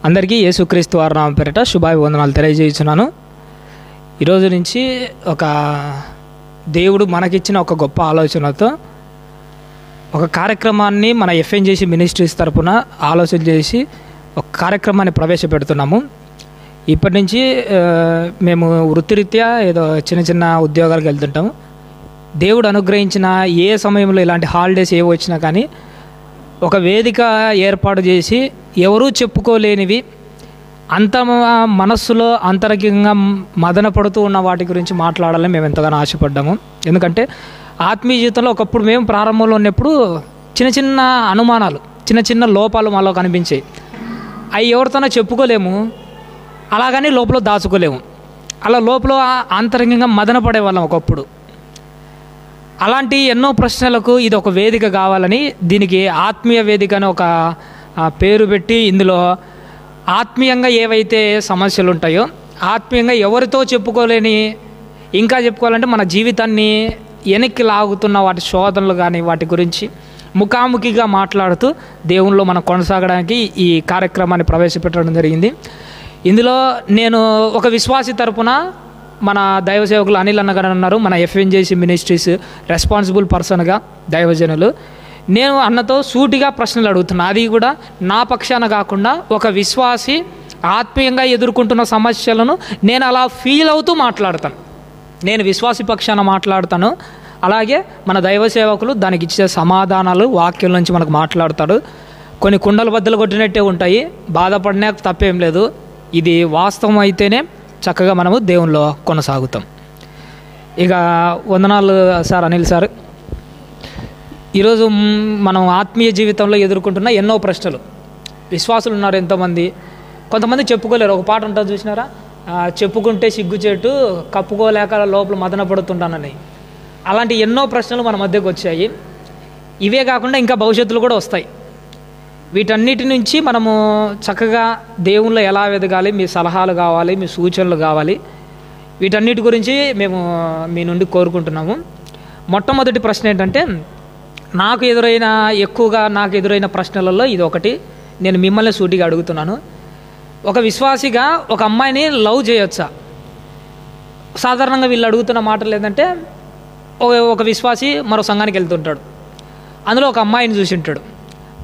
అందరికీ యేసుక్రీస్తు వారి నామం పేరిట శుభాభివందనాలు తెలియజేస్తున్నాను. ఈరోజు నుంచి ఒక దేవుడు మనకిచ్చిన ఒక గొప్ప ఆలోచనతో ఒక కార్యక్రమాన్ని మన ఎఫ్ఎన్జేసి మినిస్ట్రీస్ తరపున ఆలోచన చేసి ఒక కార్యక్రమాన్ని ప్రవేశపెడుతున్నాము. ఇప్పటి నుంచి మేము వృత్తిరీత్యా ఏదో చిన్న చిన్న ఉద్యోగాలకు వెళ్తుంటాము. దేవుడు అనుగ్రహించిన ఏ సమయంలో ఇలాంటి హాలిడేస్ ఏవి వచ్చినా కానీ ఒక వేదిక ఏర్పాటు చేసి ఎవరూ చెప్పుకోలేనివి అంత మనస్సులో అంతరంగికంగా మదన పడుతూ ఉన్న వాటి గురించి మాట్లాడాలని మేము ఎంతగానో ఆశపడ్డాము. ఎందుకంటే ఆత్మీయ జీవితంలో ఒకప్పుడు మేము ప్రారంభంలో ఉన్నప్పుడు చిన్న చిన్న అనుమానాలు, చిన్న చిన్న లోపాలు మాలో కనిపించాయి. అవి ఎవరితోనో చెప్పుకోలేము, అలాగని లోపల దాచుకోలేము. అలా లోపల అంతరంగంగా మదన పడేవాళ్ళం ఒకప్పుడు. అలాంటి ఎన్నో ప్రశ్నలకు ఇది ఒక వేదిక కావాలని దీనికి ఆత్మీయ వేదిక అని ఒక పేరు పెట్టి ఇందులో ఆత్మీయంగా ఏవైతే సమస్యలు ఉంటాయో, ఆత్మీయంగా ఎవరితో చెప్పుకోలేని, ఇంకా చెప్పుకోవాలంటే మన జీవితాన్ని వెనక్కి లాగుతున్న వాటి శోధనలు కానీ వాటి గురించి ముఖాముఖిగా మాట్లాడుతూ దేవునిలో మనం కొనసాగడానికి ఈ కార్యక్రమాన్ని ప్రవేశపెట్టడం జరిగింది. ఇందులో నేను ఒక విశ్వాసి తరపున మన దైవ సేవకులు అనిల్ అన్న గారు ఉన్నారు, మన ఎఫ్ఎన్జేసి మినిస్ట్రీస్ రెస్పాన్సిబుల్ పర్సన్గా దైవజనులు. నేను అన్నతో సూటిగా ప్రశ్నలు అడుగుతున్నా, అది కూడా నా పక్షాన కాకుండా ఒక విశ్వాసి ఆత్మీయంగా ఎదుర్కొంటున్న సమస్యలను నేను అలా ఫీల్ అవుతూ మాట్లాడతాను. నేను విశ్వాసి పక్షాన మాట్లాడతాను, అలాగే మన దైవ సేవకులు దానికి ఇచ్చే సమాధానాలు వాక్యం నుంచి మనకు మాట్లాడతాడు. కొన్ని కుండల బద్దలు కొట్టినట్టే ఉంటాయి, బాధపడినా తప్పేం లేదు. ఇది వాస్తవం అయితేనే చక్కగా మనము దేవునిలో కొనసాగుతాం. ఇక వందనాలు సార్, అనిల్ సార్. ఈరోజు మనం ఆత్మీయ జీవితంలో ఎదుర్కొంటున్న ఎన్నో ప్రశ్నలు. విశ్వాసులు ఉన్నారు ఎంతోమంది, కొంతమంది చెప్పుకోలేరు. ఒక పాట ఉంటుంది చూసినారా, చెప్పుకుంటే సిగ్గుచేటు కప్పుకోలేక లోపల మదన పడుతుంటానని. అలాంటి ఎన్నో ప్రశ్నలు మన మధ్యకు వచ్చాయి. ఇవే కాకుండా ఇంకా భవిష్యత్తులో కూడా వస్తాయి. వీటన్నిటి నుంచి మనము చక్కగా దేవుళ్ళు ఎలా ఎదగాలి, మీ సలహాలు కావాలి, మీ సూచనలు కావాలి, వీటన్నిటి గురించి మేము మీ నుండి కోరుకుంటున్నాము. మొట్టమొదటి ప్రశ్న ఏంటంటే, నాకు ఎదురైన ప్రశ్నలలో ఇది ఒకటి. నేను మిమ్మల్ని సూటిగా అడుగుతున్నాను. ఒక విశ్వాసిగా ఒక అమ్మాయిని లవ్ చేయొచ్చా? సాధారణంగా వీళ్ళు అడుగుతున్న మాటలు ఏంటంటే, ఒక విశ్వాసి మరో సంఘానికి వెళ్తుంటాడు, అందులో ఒక అమ్మాయిని చూసి ఉంటాడు,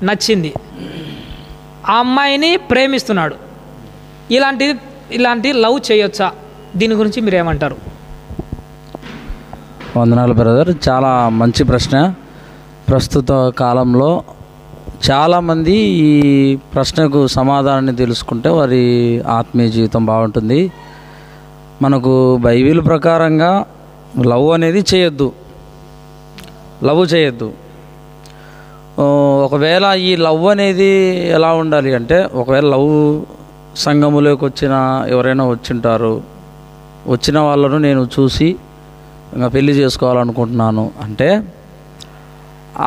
నచ్చింది, ఆ అమ్మాయిని ప్రేమిస్తున్నాడు. ఇలాంటి లవ్ చేయొచ్చా? దీని గురించి మీరు ఏమంటారు? వందనాలు బ్రదర్, చాలా మంచి ప్రశ్న. ప్రస్తుత కాలంలో చాలామంది ఈ ప్రశ్నకు సమాధానాన్ని తెలుసుకుంటే వారి ఆత్మీయ జీవితం బాగుంటుంది. మనకు బైబిల్ ప్రకారంగా లవ్ అనేది చేయొద్దు. ఒకవేళ ఈ లవ్ అనేది ఎలా ఉండాలి అంటే, ఒకవేళ లవ్ సంఘములోకి ఎవరైనా వచ్చిన వాళ్ళను నేను చూసి ఇంకా పెళ్లి చేసుకోవాలనుకుంటున్నాను అంటే,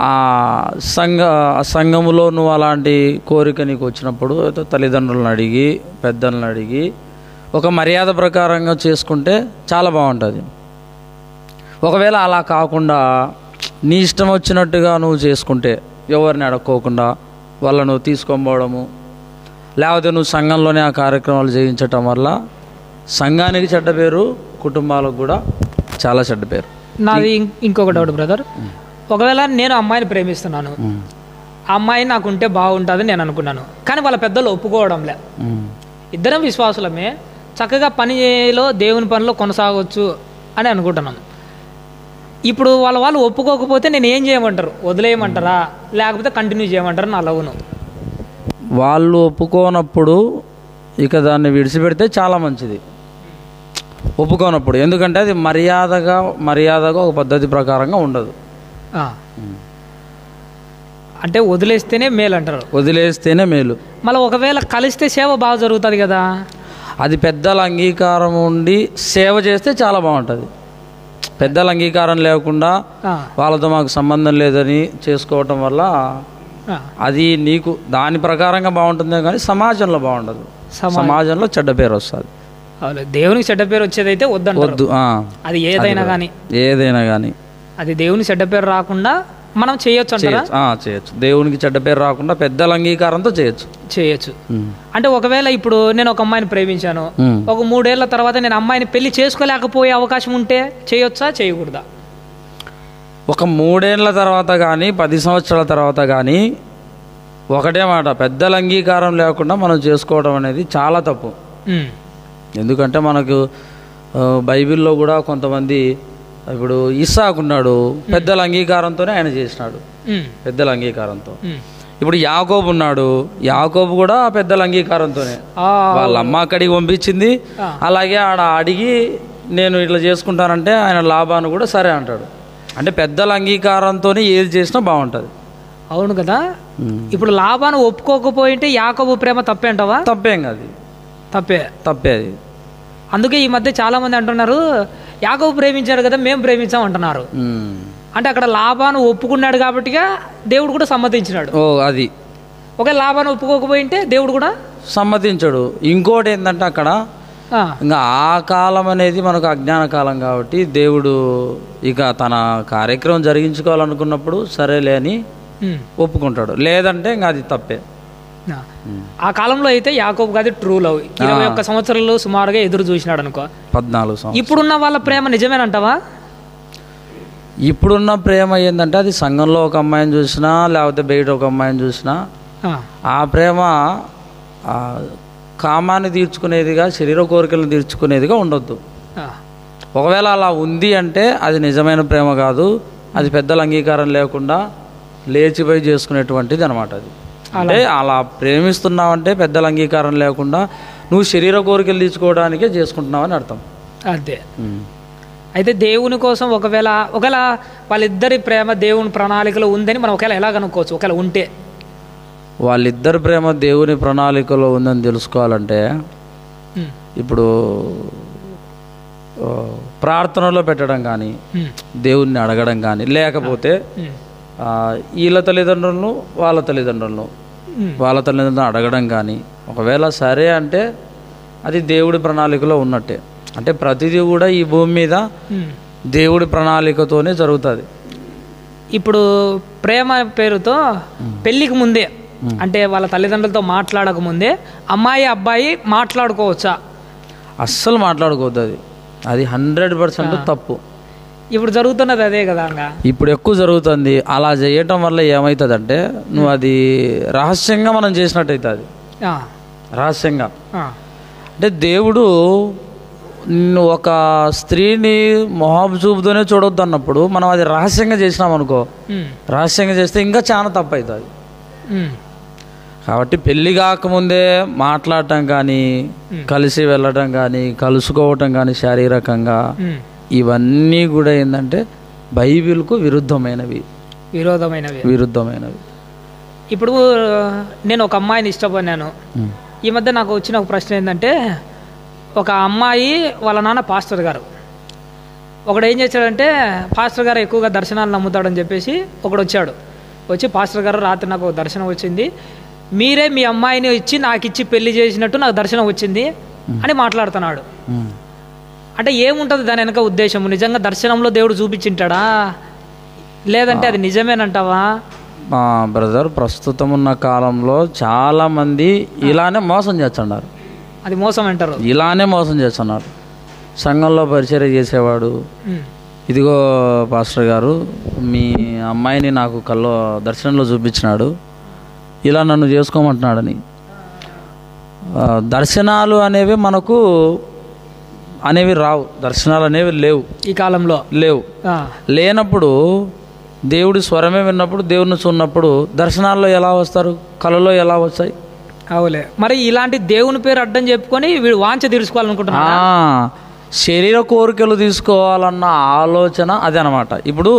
ఆ సంఘములో నువ్వు అలాంటి కోరిక నీకు వచ్చినప్పుడు తల్లిదండ్రులను అడిగి, పెద్దలను అడిగి ఒక మర్యాద ప్రకారంగా చేసుకుంటే చాలా బాగుంటుంది. ఒకవేళ అలా కాకుండా నీ ఇష్టం వచ్చినట్టుగా నువ్వు చేసుకుంటే, ఎవరిని అడుక్కోకుండా వాళ్ళను తీసుకొని పోవడము, లేకపోతే నువ్వు సంఘంలోనే ఆ కార్యక్రమాలు చేయించటం వల్ల సంఘానికి చెడ్డ పేరు, కుటుంబాలకు కూడా చాలా చెడ్డ పేరు. నాది ఇంకొక డౌట్ బ్రదర్. ఒకవేళ నేను అమ్మాయిని ప్రేమిస్తున్నాను, ఆ అమ్మాయి నాకుంటే బాగుంటుందని నేను అనుకున్నాను, కానీ వాళ్ళ పెద్దలు ఒప్పుకోవడంలే. ఇద్దరం విశ్వాసులమే, చక్కగా పనిలో దేవుని పనిలో కొనసాగవచ్చు అని అనుకుంటున్నాను. ఇప్పుడు వాళ్ళు ఒప్పుకోకపోతే నేను ఏం చేయమంటారు? వదిలేయమంటారా, లేకపోతే కంటిన్యూ చేయమంటారా నా లవ్ను? వాళ్ళు ఒప్పుకోనప్పుడు ఇక దాన్ని విడిచిపెడితే చాలా మంచిది. ఒప్పుకోనప్పుడు, ఎందుకంటే అది మర్యాదగా ఒక పద్ధతి ప్రకారంగా ఉండదు. అంటే వదిలేస్తేనే మేలు అంటారు. వదిలేస్తేనే మేలు. మళ్ళీ ఒకవేళ కలిస్తే సేవ బాగా జరుగుతుంది కదా. అది పెద్దల అంగీకారం ఉండి సేవ చేస్తే చాలా బాగుంటుంది. పెద్దల అంగీకారం లేకుండా వాళ్ళతో మాకు సంబంధం లేదని చేసుకోవటం వల్ల అది నీకు దాని ప్రకారంగా బాగుంటుందే కానీ సమాజంలో బాగుండదు. సమాజంలో చెడ్డ పేరు వస్తుంది. దేవునికి చెడ్డ పేరు వచ్చేదైతే వద్దు. అది ఏదైనా కానీ అది దేవుని చెడ్డ పేరు రాకుండా మనం చేయొచ్చు అంటారా? చేయొచ్చు. దేవునికి చెడ్డ పేరు రాకుండా పెద్దల అంగీకారంతో చేయొచ్చు. అంటే ఒకవేళ ఇప్పుడు నేను ఒక అమ్మాయిని ప్రేమించాను, ఒక 3 ఏళ్ల తర్వాత నేను అమ్మాయిని పెళ్లి చేసుకోలేకపోయే అవకాశం ఉంటే చేయొచ్చా, చేయకూడదా? ఒక 3 ఏళ్ల తర్వాత కానీ 10 సంవత్సరాల తర్వాత కానీ ఒకటే మాట, పెద్దల అంగీకారం లేకుండా మనం చేసుకోవడం అనేది చాలా తప్పు. ఎందుకంటే మనకు బైబిల్లో కూడా కొంతమంది, ఇప్పుడు ఇస్సాకు ఉన్నాడు, పెద్దల అంగీకారంతోనే ఆయన చేసినాడు, పెద్దల అంగీకారంతో. ఇప్పుడు యాకోబు ఉన్నాడు, యాకోబు కూడా పెద్దల అంగీకారంతోనే వాళ్ళ అమ్మ అక్కడికి పంపించింది. అలాగే ఆడ అడిగి నేను ఇట్లా చేసుకుంటానంటే ఆయన లాభాన్ని కూడా సరే అంటాడు. అంటే పెద్దల అంగీకారంతో ఏది చేసినా బాగుంటుంది. అవును కదా. ఇప్పుడు లాభాన్ని ఒప్పుకోకపోయింటే యాకోబు ప్రేమ తప్పే అంటావా? తప్పేం కాదు, తప్పే అది. అందుకే ఈ మధ్య చాలా మంది అంటున్నారు, యాకోబు ప్రేమించాడు కదా మేము ప్రేమించాం అంటున్నారు. అంటే అక్కడ లాభాన్ని ఒప్పుకున్నాడు కాబట్టి దేవుడు కూడా సమ్మతించినాడు. అది ఒక లాభాన్ని ఒప్పుకోకపోయింటే దేవుడు కూడా సమ్మతించాడు. ఇంకోటి ఏంటంటే అక్కడ ఇంకా ఆ కాలం అనేది మనకు అజ్ఞాన కాలం కాబట్టి దేవుడు ఇక తన కార్యక్రమం జరిగించుకోవాలనుకున్నప్పుడు సరేలే అని ఒప్పుకుంటాడు, లేదంటే ఇంకా అది తప్పే. ఆ కాలంలో అయితే యాకోబు కాదు ట్రూ లవ్ 21 సంవత్సరాలు సుమారుగా ఎదురు చూసినాడు అనుకో, 14 సంవత్సరాలు. ఇప్పుడున్న వాళ్ళ ప్రేమ నిజమేనంటావా? ఇప్పుడున్న ప్రేమ ఏంటంటే అది సంఘంలో ఒక అమ్మాయిని చూసినా లేకపోతే బయట ఒక అమ్మాయిని చూసినా ఆ ప్రేమ కామాన్ని తీర్చుకునేదిగా, శరీర కోరికలను తీర్చుకునేదిగా ఉండొద్దు. ఒకవేళ అలా ఉంది అంటే అది నిజమైన ప్రేమ కాదు, అది పెద్దల అంగీకారం లేకుండా లేచిపోయి చేసుకునేటువంటిది అనమాట. అది అంటే అలా ప్రేమిస్తున్నావంటే పెద్దల అంగీకారం లేకుండా నువ్వు శరీర కోరికలు తీర్చుకోవడానికే చేసుకుంటున్నావని అర్థం. అదే. అయితే దేవుని కోసం ఒకవేళ వాళ్ళిద్దరి ప్రేమ దేవుని ప్రణాళికలో ఉందని మనం ఒకవేళ ఎలా కనుక్కోవచ్చు? ఒకవేళ ఉంటే వాళ్ళిద్దరి ప్రేమ దేవుని ప్రణాళికలో ఉందని తెలుసుకోవాలంటే ఇప్పుడు ప్రార్థనలో పెట్టడం కానీ, దేవుణ్ణి అడగడం కానీ, లేకపోతే వీళ్ళ తల్లిదండ్రులను వాళ్ళ తల్లిదండ్రులను అడగడం కానీ, ఒకవేళ సరే అంటే అది దేవుడి ప్రణాళికలో ఉన్నట్టే. అంటే ప్రతిదీ కూడా ఈ భూమి మీద దేవుడి ప్రణాళికతోనే జరుగుతుంది. ఇప్పుడు ప్రేమ పేరుతో పెళ్ళికి ముందే అంటే వాళ్ళ తల్లిదండ్రులతో మాట్లాడక ముందే అమ్మాయి అబ్బాయి మాట్లాడుకోవచ్చా? అస్సలు మాట్లాడుకోవద్దు. అది 100% తప్పు. ఇప్పుడు జరుగుతున్నది అదే కదా. ఇప్పుడు ఎక్కువ జరుగుతుంది. అలా చేయటం వల్ల ఏమవుతుందంటే నువ్వు అది రహస్యంగా మనం చేసినట్టయితే, అది రహస్యంగా. అంటే దేవుడు నిన్ను ఒక స్త్రీని మొహాబు చూపుతోనే చూడొద్దు అన్నప్పుడు మనం అది రహస్యంగా చేసినాం అనుకో, రహస్యంగా చేస్తే ఇంకా చాలా తప్పు అవుతుంది. కాబట్టి పెళ్ళి కాకముందే మాట్లాడటం కానీ, కలిసి వెళ్ళటం కానీ, కలుసుకోవటం కానీ శారీరకంగా, ఇవన్నీ కూడా ఏంటంటే బైబిల్కు విరుద్ధమైనవి. ఇప్పుడు నేను ఒక అమ్మాయిని ఇష్టపడినాను. ఈ మధ్య నాకు వచ్చిన ఒక ప్రశ్న ఏంటంటే, ఒక అమ్మాయి వాళ్ళ నాన్న పాస్టర్ గారు, ఒకడు ఏం చేశాడంటే, పాస్టర్ గారు ఎక్కువగా దర్శనాలు నమ్ముతాడని చెప్పేసి ఒకడు వచ్చి పాస్టర్ గారు రాత్రి నాకు దర్శనం వచ్చింది, మీరే మీ అమ్మాయిని ఇచ్చి నాకు ఇచ్చి పెళ్లి చేసినట్టు నాకు దర్శనం వచ్చింది అని మాట్లాడుతున్నాడు. అంటే ఏముంటుంది దాని వెనక ఉద్దేశం? నిజంగా దర్శనంలో దేవుడు చూపించింటాడా, లేదంటే అది నిజమేనంటావా? బ్రదర్, ప్రస్తుతం ఉన్న కాలంలో చాలా మంది ఇలానే మోసం చేస్తున్నారు. అది మోసం అంటారు. ఇలానే మోసం చేస్తున్నారు. సంఘంలో పరిచర్య చేసేవాడు, ఇదిగో పాస్టర్ గారు మీ అమ్మాయిని నాకు దర్శనంలో చూపించినాడు, ఇలా నన్ను చేసుకోమంటున్నాడని. దర్శనాలు అనేవి రావు, దర్శనాలు అనేవి లేవు ఈ కాలంలో, లేనప్పుడు దేవుడి స్వరమే విన్నప్పుడు, దేవుడిని చూన్నప్పుడు దర్శనాల్లో ఎలా వస్తారు, కళలో ఎలా వస్తాయి? అవులే. మరి ఇలాంటి దేవుని పేరు అడ్డం చెప్పుకొని వీడు వాంఛ తీర్చుకోవాలనుకుంటున్నా, శరీర కోరికలు తీసుకోవాలన్న ఆలోచన అదే అనమాట. ఇప్పుడు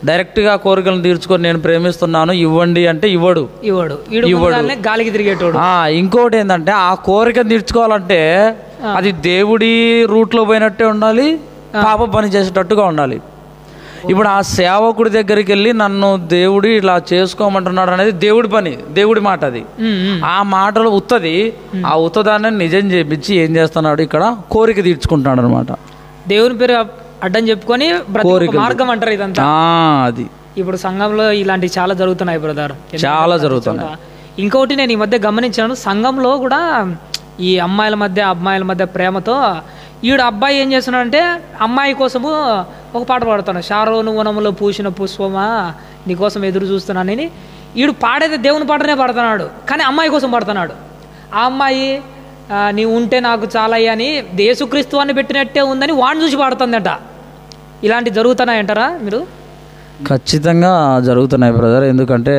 డైరెక్ట్గా కోరికలను తీర్చుకొని నేను ప్రేమిస్తున్నాను ఇవ్వండి అంటే ఇవ్వడు. గాలికి తిరిగేటోడు. ఇంకోటి ఏంటంటే ఆ కోరికను తీర్చుకోవాలంటే అది దేవుడి రూట్లో పోయినట్టే ఉండాలి, పాప పని చేసేటట్టుగా ఉండాలి. ఇప్పుడు ఆ సేవకుడి దగ్గరికి వెళ్ళి నన్ను దేవుడు ఇలా చేసుకోమంటున్నాడు అనేది దేవుడి పని, దేవుడి మాట. అది ఆ మాటలు ఆ ఉత్తదాన్ని నిజం చేపించి ఏం చేస్తున్నాడు, ఇక్కడ కోరిక తీర్చుకుంటున్నాడు అనమాట. దేవుని పేరు అడ్డం చెప్పుకొని మార్గం అంటారు ఇదంతా. అది ఇప్పుడు సంఘంలో ఇలాంటివి చాలా జరుగుతున్నాయి బ్రదర్, చాలా జరుగుతున్నాయి. ఇంకొకటి నేను ఈ మధ్య గమనించాను, సంఘంలో కూడా ఈ అమ్మాయిల మధ్య ప్రేమతో ఈడు అబ్బాయి ఏం చేస్తున్నాడంటే అమ్మాయి కోసము ఒక పాట పాడుతాడు, షారోను వనములో పూసిన పుష్పమా నీకోసం ఎదురు చూస్తున్నానని. ఈడు పాడేది దేవుని పాటనే పాడుతున్నాడు, కానీ అమ్మాయి కోసం పాడుతున్నాడు. ఆ అమ్మాయి నీవు ఉంటే నాకు చాలా అని యేసుక్రీస్తు అని పెట్టినట్టే ఉందని వాడిని చూసి పాడుతుందట. ఇలాంటి జరుగుతున్నాయంటారా మీరు? ఖచ్చితంగా జరుగుతున్నాయి బ్రదర్. ఎందుకంటే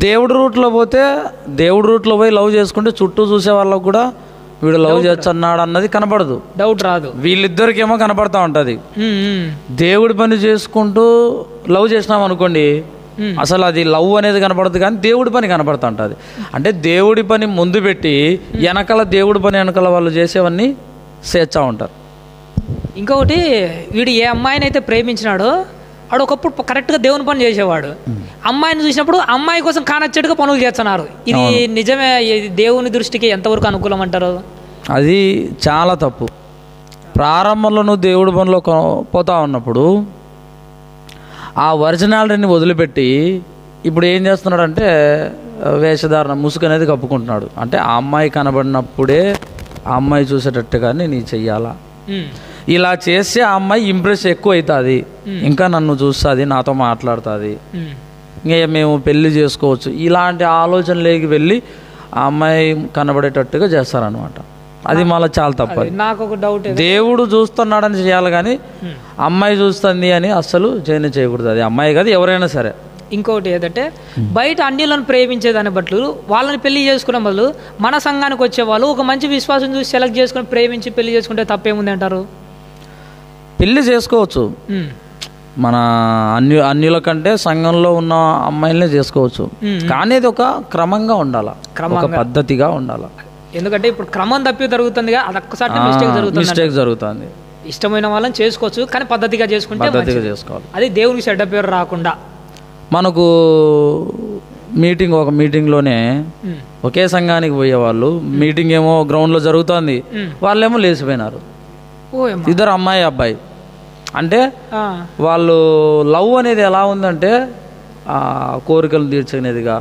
దేవుడి రూట్లో పోయి లవ్ చేసుకుంటే చుట్టూ చూసే వాళ్ళకు కూడా వీడు లవ్ చేస్తున్నాడు అన్నది కనపడదు, డౌట్ రాదు. వీళ్ళిద్దరికేమో కనపడతా ఉంటుంది. దేవుడి పని చేసుకుంటూ లవ్ చేసినాం అనుకోండి, అసలు అది లవ్ అనేది కనపడదు, కానీ దేవుడి పని కనపడుతూ ఉంటుంది. అంటే దేవుడి పని ముందు పెట్టి దేవుడి పని వెనకాల వాళ్ళు చేసేవన్నీ చేస్తూ ఉంటారు. ఇంకొకటి, వీడు ఏ అమ్మాయిని అయితే ప్రేమించినాడో వాడు ఒకప్పుడు కరెక్ట్గా దేవుని పని చేసేవాడు. అమ్మాయిని చూసినప్పుడు అమ్మాయి కోసం కానచ్చేట్టుగా పనులు చేస్తున్నారు. ఇది నిజమే? దేవుని దృష్టికి ఎంతవరకు అనుకూలం అంటారు? అది చాలా తప్పు. ప్రారంభంలో నువ్వు దేవుడి పనిలో పోతా ఉన్నప్పుడు ఆ ఒరిజినాలిటీని వదిలిపెట్టి ఇప్పుడు ఏం చేస్తున్నాడంటే వేషధారణ, ముసుగు అనేది కప్పుకుంటున్నాడు. అంటే ఆ అమ్మాయి కనబడినప్పుడే ఆ అమ్మాయి చూసేటట్టుగానే నీ చెయ్యాలా. ఇలా చేస్తే ఆ అమ్మాయి ఇంప్రెస్ ఎక్కువ అవుతుంది, ఇంకా నన్ను చూస్తుంది, నాతో మాట్లాడుతుంది, ఇంకా మేము పెళ్లి చేసుకోవచ్చు, ఇలాంటి ఆలోచనలోకి వెళ్ళి ఆ అమ్మాయి కనబడేటట్టుగా చేస్తారనమాట. అది మళ్ళీ చాలా తప్పదు. నాకు ఒక డౌట్, దేవుడు చూస్తున్నాడని చేయాలి, కానీ అమ్మాయి చూస్తుంది అని అస్సలు చేయకూడదు. అది అమ్మాయి కాదు, ఎవరైనా సరే. ఇంకోటి ఏంటంటే బయట అన్యులను ప్రేమించేదాన్ని బదులు వాళ్ళని పెళ్లి చేసుకునే బదులు మన సంఘానికి వచ్చే వాళ్ళు ఒక మంచి విశ్వాసం చూసి సెలెక్ట్ చేసుకుని ప్రేమించి పెళ్లి చేసుకుంటే తప్పేముంది అంటారు? పెళ్లి చేసుకోవచ్చు, మన అన్యుల కంటే సంఘంలో ఉన్న అమ్మాయిలనే చేసుకోవచ్చు, కానీ అది ఒక క్రమంగా ఉండాలి, ఒక పద్ధతిగా ఉండాలి. ఎందుకంటే ఇప్పుడు క్రమం తప్పి జరుగుతుంది, అది ఒక్కసారి మిస్టేక్ జరుగుతుంది. ఇష్టమైన వాళ్ళని చేసుకోవచ్చు, కానీ పద్ధతిగా చేసుకుంటే చేసుకోవాలి. అది దేవునికి చెడ్డ పేరు రాకుండా. మనకు ఒక మీటింగ్లోనే ఒకే సంఘానికి పోయేవాళ్ళు, మీటింగ్ ఏమో గ్రౌండ్లో జరుగుతుంది, వాళ్ళేమో లేచిపోయినారు, ఇద్దరు అమ్మాయి అబ్బాయి. అంటే వాళ్ళు లవ్ అనేది ఎలా ఉందంటే కోరికలు తీర్చుకునేదిగా,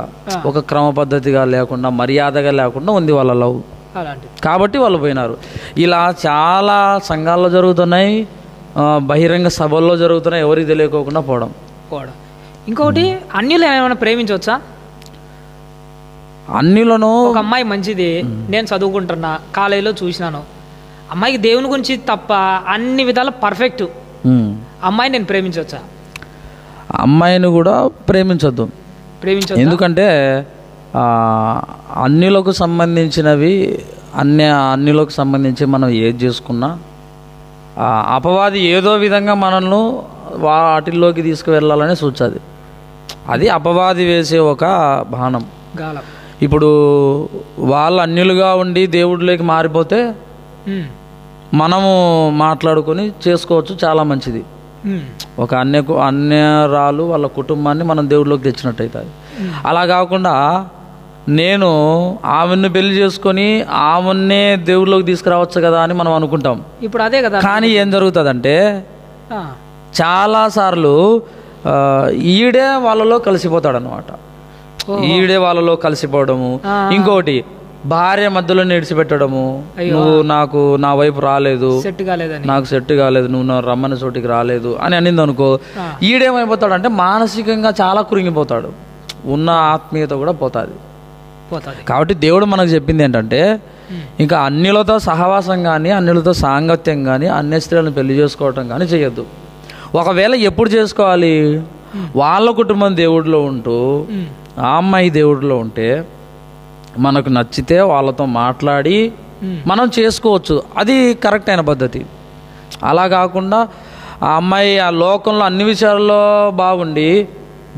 ఒక క్రమ పద్ధతిగా లేకుండా, మర్యాదగా లేకుండా ఉంది వాళ్ళ లవ్. కాబట్టి వాళ్ళు పోయినారు. ఇలా చాలా సంఘాల్లో జరుగుతున్నాయి, బహిరంగ సభల్లో జరుగుతున్నాయి, ఎవరికి తెలియకోకుండా పోవడం. ఇంకొకటి, అన్యులు ఏమైనా ప్రేమించవచ్చా? అన్యులను ఒక అమ్మాయి మంచిది, నేను చదువుకుంటున్నా, కాలేజీలో చూసినాను, అమ్మాయికి దేవుని గురించి తప్ప అన్ని విధాల పర్ఫెక్ట్, అమ్మాయి నేను ప్రేమించవచ్చా? అమ్మాయిని కూడా ప్రేమించొద్దు. ఎందుకంటే అన్యులకు సంబంధించినవి అన్యులకు సంబంధించి మనం ఏది చేసుకున్నా అపవాది ఏదో విధంగా మనల్ని వాటిల్లోకి తీసుకువెళ్ళాలని సూచది. అది అపవాది వేసే ఒక బాణం. ఇప్పుడు వాళ్ళు అన్యులుగా ఉండి దేవుడిలోకి మారిపోతే మనము మాట్లాడుకొని చేసుకోవచ్చు, చాలా మంచిది. ఒక అన్యరాలు వాళ్ళ కుటుంబాన్ని మనం దేవుడిలోకి తెచ్చినట్టయితే. అలా కాకుండా నేను ఆమెను పెళ్లి చేసుకొని ఆమెన్నే దేవుడిలోకి తీసుకురావచ్చు కదా అని మనం అనుకుంటాం. ఇప్పుడు అదే కదా. కానీ ఏం జరుగుతుందంటే చాలాసార్లు ఈడే వాళ్ళలో కలిసిపోతాడు అనమాట. ఈడే వాళ్ళలో కలిసిపోవడము. ఇంకోటి, భార్య మధ్యలో నిడిచిపెట్టడము, నువ్వు నా వైపు రాలేదు, నాకు సెట్ కాలేదు, నువ్వు నా రమ్మని చోటికి రాలేదు అని అనింది అనుకో, ఈడేమైపోతాడు అంటే మానసికంగా చాలా కురింగిపోతాడు, ఉన్న ఆత్మీయత కూడా పోతుంది. కాబట్టి దేవుడు మనకు చెప్పింది ఏంటంటే, ఇంకా అన్యులతో సహవాసం కానీ, అన్యులతో సాంగత్యం కానీ, అన్య స్త్రీలను పెళ్లి చేసుకోవటం కానీ చేయొద్దు. ఒకవేళ ఎప్పుడు చేసుకోవాలి? వాళ్ళ కుటుంబం దేవుడిలో ఉంటూ ఆ అమ్మాయి దేవుడిలో ఉంటే మనకు నచ్చితే వాళ్ళతో మాట్లాడి మనం చేసుకోవచ్చు, అది కరెక్ట్ అయిన పద్ధతి. అలా కాకుండా ఆ అమ్మాయి ఆ లోకంలో అన్ని విషయాల్లో బాగుండి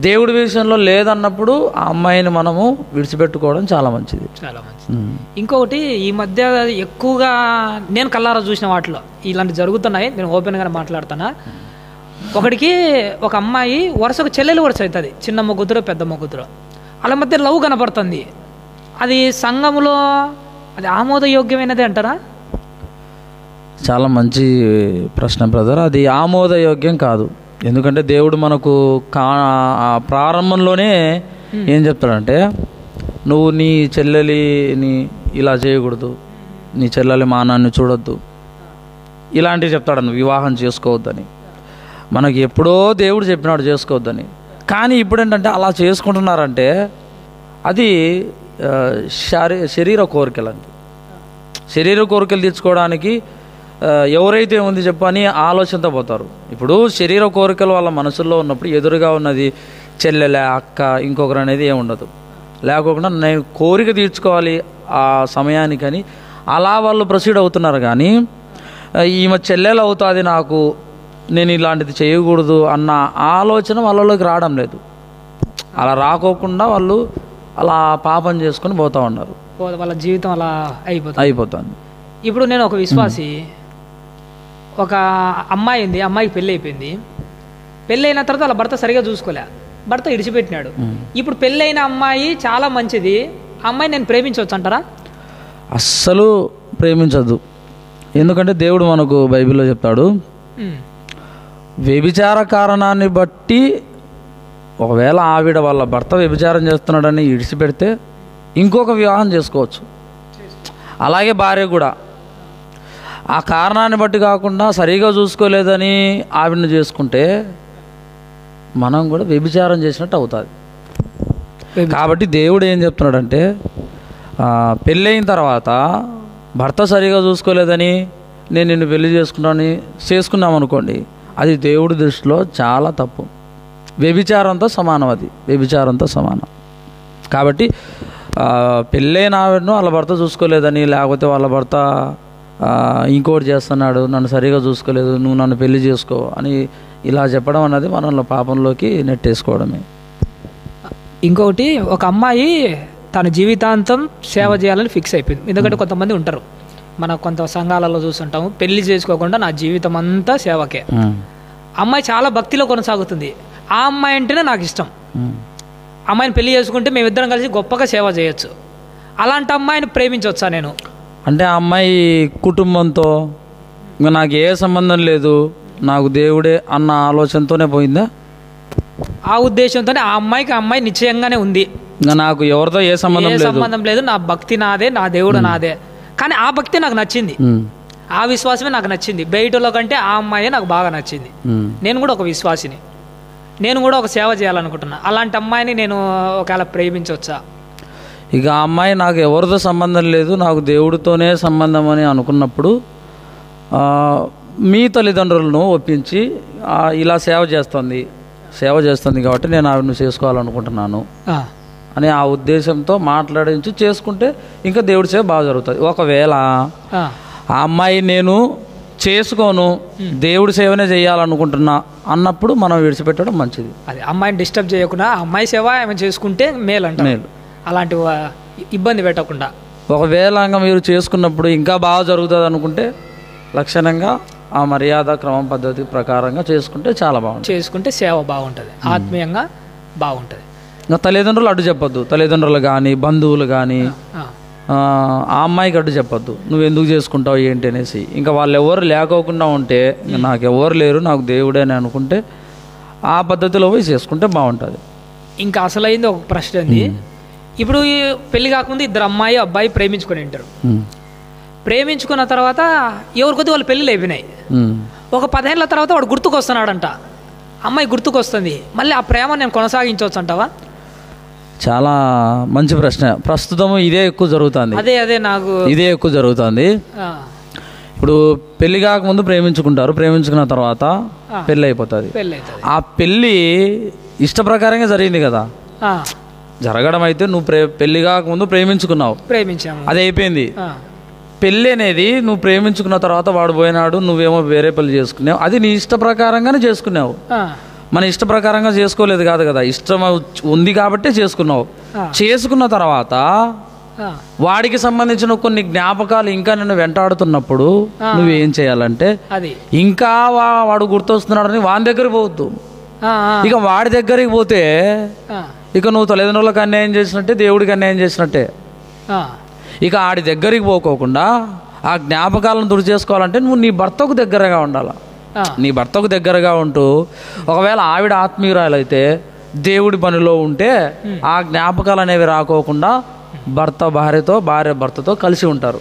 దేవుడి విషయంలో లేదన్నప్పుడు ఆ అమ్మాయిని మనము విడిచిపెట్టుకోవడం చాలా మంచిది. చాలా మంచిది. ఇంకొకటి, ఈ మధ్య ఎక్కువగా నేను కల్లారా చూసిన వాటిలో ఇలాంటి జరుగుతున్నాయి, నేను ఓపెన్గానే మాట్లాడుతున్నా. ఒకడికి ఒక అమ్మాయి వరుసకు చెల్లెలు వరుస అవుతుంది, చిన్నమ్మ కూతురు పెద్దమ్మ కూతురు, వాళ్ళ మధ్య లవ్ కనపడుతుంది. అది సంఘములో అది ఆమోదయోగ్యమైనది అంటారా? చాలా మంచి ప్రశ్న బ్రదర్. అది ఆమోదయోగ్యం కాదు. ఎందుకంటే దేవుడు మనకు ప్రారంభంలోనే ఏం చెప్తాడంటే, నువ్వు నీ చెల్లెలిని ఇలా చేయకూడదు, నీ చెల్లెలి మానాన్ని చూడొద్దు, ఇలాంటివి చెప్తాడు. వివాహం చేసుకోవద్దని మనకి ఎప్పుడో దేవుడు చెప్పినాడు చేసుకోవద్దని. కానీ ఇప్పుడు ఏంటంటే అలా చేసుకుంటున్నారంటే అది శరీర కోరికలండి. శరీర కోరికలు తీర్చుకోవడానికి ఎవరైతే ఉంది చెప్పని ఆలోచనతో పోతారు. ఇప్పుడు శరీర కోరికలు వాళ్ళ మనసుల్లో ఉన్నప్పుడు ఎదురుగా ఉన్నది చెల్లెలే, అక్క, ఇంకొకరు అనేది ఏముండదు. లేకోకుండా నేను కోరిక తీర్చుకోవాలి ఆ సమయానికని అలా వాళ్ళు ప్రొసీడ్ అవుతున్నారు. కానీ ఈమె చెల్లెలు అవుతుంది నాకు, నేను ఇలాంటిది చేయకూడదు అన్న ఆలోచన వాళ్ళలోకి రావడం లేదు. అలా రాకోకుండా వాళ్ళు అలా పాపం చేసుకొని పోతూ ఉన్నారు. వాళ్ళ జీవితం అలా అయిపోతుంది. ఇప్పుడు నేను ఒక విశ్వాసి, ఒక అమ్మాయి ఉంది, అమ్మాయికి పెళ్ళి అయిపోయింది. పెళ్ళి అయిన తర్వాత వాళ్ళ భర్త సరిగా చూసుకోలే, భర్త ఇడిచిపెట్టినాడు. ఇప్పుడు పెళ్ళైన అమ్మాయి చాలా మంచిది, అమ్మాయి నేను ప్రేమించవచ్చు అంటారా? అస్సలు ప్రేమించద్దు. ఎందుకంటే దేవుడు మనకు బైబిల్లో చెప్తాడు, వ్యభిచార కారణాన్ని బట్టి ఒకవేళ ఆవిడ వాళ్ళ భర్త వ్యభిచారం చేస్తున్నాడని ఇడిచిపెడితే ఇంకొక వివాహం చేసుకోవచ్చు. అలాగే భార్య కూడా ఆ కారణాన్ని బట్టి కాకుండా సరిగా చూసుకోలేదని ఆవిడని చేసుకుంటే మనం కూడా వ్యభిచారం చేసినట్టు అవుతుంది. కాబట్టి దేవుడు ఏం చెప్తున్నాడంటే, పెళ్ళైన తర్వాత భర్త సరిగా చూసుకోలేదని నేను నిన్ను పెళ్లి చేసుకున్నాం అనుకోండి, అది దేవుడి దృష్టిలో చాలా తప్పు. వ్యభిచారంతో సమానం, అది వ్యభిచారంతో సమానం. కాబట్టి పెళ్ళైన ఆవిడను వాళ్ళ భర్త చూసుకోలేదని, లేకపోతే వాళ్ళ భర్త ఇంకోటి చేస్తున్నాడు, నన్ను సరిగా చూసుకోలేదు, నువ్వు నన్ను పెళ్లి చేసుకో అని ఇలా చెప్పడం అన్నది మనల్ని పాపంలోకి నెట్టేసుకోవడమే. ఇంకొకటి, ఒక అమ్మాయి తన జీవితాంతం సేవ చేయాలని ఫిక్స్ అయిపోయింది. ఎందుకంటే కొంతమంది ఉంటారు, మన కొంత సంఘాలలో చూస్తుంటాము, పెళ్లి చేసుకోకుండా నా జీవితం అంతా సేవకే. అమ్మాయి చాలా భక్తిలో కొనసాగుతుంది, ఆ అమ్మాయి అంటేనే నాకు ఇష్టం, అమ్మాయిని పెళ్లి చేసుకుంటే మేమిద్దరం కలిసి గొప్పగా సేవ చేయొచ్చు. అలాంటి అమ్మాయిని ప్రేమించవచ్చా నేను? అంటే ఆ అమ్మాయి కుటుంబంతో ఇంకా నాకు ఏ సంబంధం లేదు, నాకు దేవుడే అన్న ఆలోచనతోనే పోయిందా? ఆ ఉద్దేశంతోనే ఆ అమ్మాయి నిశ్చయంగానే ఉంది, ఇంకా నాకు ఎవరితో ఏ సంబంధం లేదు, నా భక్తి నాదే, నా దేవుడు నాదే. కానీ ఆ భక్తి నాకు నచ్చింది, ఆ విశ్వాసమే నాకు నచ్చింది. బయటలో కంటే ఆ అమ్మాయే నాకు బాగా నచ్చింది. నేను కూడా ఒక విశ్వాసిని, నేను కూడా ఒక సేవ చేయాలనుకుంటున్నా. అలాంటి అమ్మాయిని నేను ఒకవేళ ప్రేమించవచ్చా? ఇక ఆ అమ్మాయి నాకు ఎవరితో సంబంధం లేదు, నాకు దేవుడితోనే సంబంధం అని అనుకున్నప్పుడు మీ తల్లిదండ్రులను ఒప్పించి ఇలా సేవ చేస్తుంది కాబట్టి నేను ఆవిడను చేసుకోవాలనుకుంటున్నాను అని ఆ ఉద్దేశంతో మాట్లాడించి చేసుకుంటే ఇంకా దేవుడి సేవ బాగా జరుగుతుంది. ఒకవేళ ఆ అమ్మాయి నేను చేసుకోను, దేవుడి సేవనే చేయాలనుకుంటున్నా అన్నప్పుడు మనం విడిచిపెట్టడం మంచిది. అది అమ్మాయిని డిస్టర్బ్ చేయకుండా అమ్మాయి సేవ ఏమైనా చేసుకుంటే మేలు. అలాంటి ఇబ్బంది పెట్టకుండా. ఒకవేళ ఇంకా మీరు చేసుకున్నప్పుడు ఇంకా బాగా జరుగుతుంది అనుకుంటే లక్షణంగా ఆ మర్యాద క్రమం పద్ధతి ప్రకారంగా చేసుకుంటే చాలా బాగుంటుంది. చేసుకుంటే సేవ బాగుంటుంది, ఆత్మీయంగా బాగుంటుంది. ఇంకా తల్లిదండ్రులు అడ్డు చెప్పొద్దు, తల్లిదండ్రులు కానీ బంధువులు కానీ ఆ అమ్మాయికి అడ్డు చెప్పొద్దు, నువ్వు ఎందుకు చేసుకుంటావు ఏంటి అనేసి. ఇంకా వాళ్ళు ఎవరు లేకోకుండా ఉంటే నాకు ఎవరు లేరు, నాకు దేవుడే అని అనుకుంటే ఆ పద్ధతిలో పోయి చేసుకుంటే బాగుంటుంది. ఇంకా అసలైంది ఒక ప్రశ్న ఉంది. ఇప్పుడు పెళ్లి కాకుండా ఇద్దరు అమ్మాయి అబ్బాయి ప్రేమించుకొని ఉంటారు. ప్రేమించుకున్న తర్వాత ఎవరి కొద్ది వాళ్ళు పెళ్ళిళ్ళు అయిపోయినాయి. ఒక 10 ఏళ్ళ తర్వాత వాడు గుర్తుకొస్తున్నాడంట, అమ్మాయి గుర్తుకొస్తుంది, మళ్ళీ ఆ ప్రేమ నేను కొనసాగించవచ్చు అంటావా? చాలా మంచి ప్రశ్న. ప్రస్తుతం ఇదే ఎక్కువ జరుగుతుంది. అదే నాకు ఇదే ఎక్కువ జరుగుతుంది. ఇప్పుడు పెళ్లి కాకముందు ప్రేమించుకున్న తర్వాత పెళ్ళి అయిపోతుంది. ఆ పెళ్ళి ఇష్ట ప్రకారంగా జరిగింది కదా, జరగడం అయితే నువ్వు పెళ్లి కాకముందు ప్రేమించాము, అది అయిపోయింది. పెళ్ళి అనేది నువ్వు ప్రేమించుకున్న తర్వాత వాడు పోయినాడు, నువ్వేమో వేరే పెళ్లి చేసుకున్నావు, అది నీ ఇష్ట ప్రకారంగానే చేసుకున్నావు. మన ఇష్ట ప్రకారంగా చేసుకోలేదు కాదు కదా, ఇష్టం ఉంది కాబట్టే చేసుకున్నావు. చేసుకున్న తర్వాత వాడికి సంబంధించిన కొన్ని జ్ఞాపకాలు ఇంకా నిన్ను వెంటాడుతున్నప్పుడు నువ్వేం చేయాలంటే, ఇంకా వాడు గుర్తొస్తున్నాడని వాడి దగ్గరికి పోవద్దు. ఇక వాడి దగ్గరికి పోతే ఇక నువ్వు తల్లిదండ్రులకు అన్యాయం చేసినట్టే, దేవుడికి అన్యాయం చేసినట్టే. ఇక ఆడి దగ్గరికి పోకోకుండా ఆ జ్ఞాపకాలను దుడి చేసుకోవాలంటే నువ్వు నీ భర్తకు దగ్గరగా ఉండాలి. నీ భర్తకు దగ్గరగా ఉంటూ, ఒకవేళ ఆవిడ ఆత్మీయురాలైతే దేవుడి పనిలో ఉంటే ఆ జ్ఞాపకాలు అనేవి రాకోకుండా భర్త భార్యతో, భార్య భర్తతో కలిసి ఉంటారు.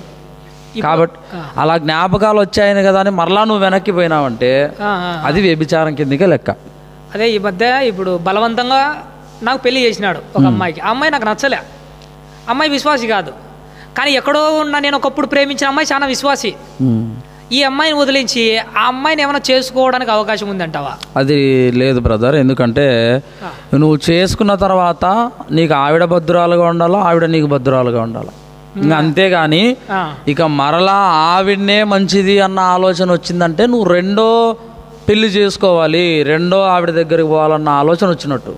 కాబట్టి అలా జ్ఞాపకాలు వచ్చాయని కదా అని మరలా నువ్వు వెనక్కి పోయినావంటే అది వ్యభిచారం కిందకే లెక్క. అదే ఈ మధ్య ఇప్పుడు బలవంతంగా నాకు పెళ్లి చేసినాడు ఒక అమ్మాయికి. ఆ అమ్మాయి నాకు నచ్చలే, అమ్మాయి విశ్వాసి కాదు. కానీ ఎక్కడో ఉన్న నేను ఒకప్పుడు ప్రేమించిన అమ్మాయి చాలా విశ్వాసి. ఈ అమ్మాయిని వదిలించి ఆ అమ్మాయిని ఏమైనా చేసుకోవడానికి అవకాశం ఉందంటావా? అది లేదు బ్రదర్. ఎందుకంటే నువ్వు చేసుకున్న తర్వాత నీకు ఆవిడ భద్రాలుగా ఉండాలా, ఆవిడ నీకు భద్రాలుగా ఉండాలా. ఇంకా అంతేగాని ఇక మరలా ఆవిడనే మంచిది అన్న ఆలోచన వచ్చిందంటే నువ్వు రెండో పెళ్లి చేసుకోవాలి, రెండో ఆవిడ దగ్గరికి పోవాలన్న ఆలోచన వచ్చినట్టు.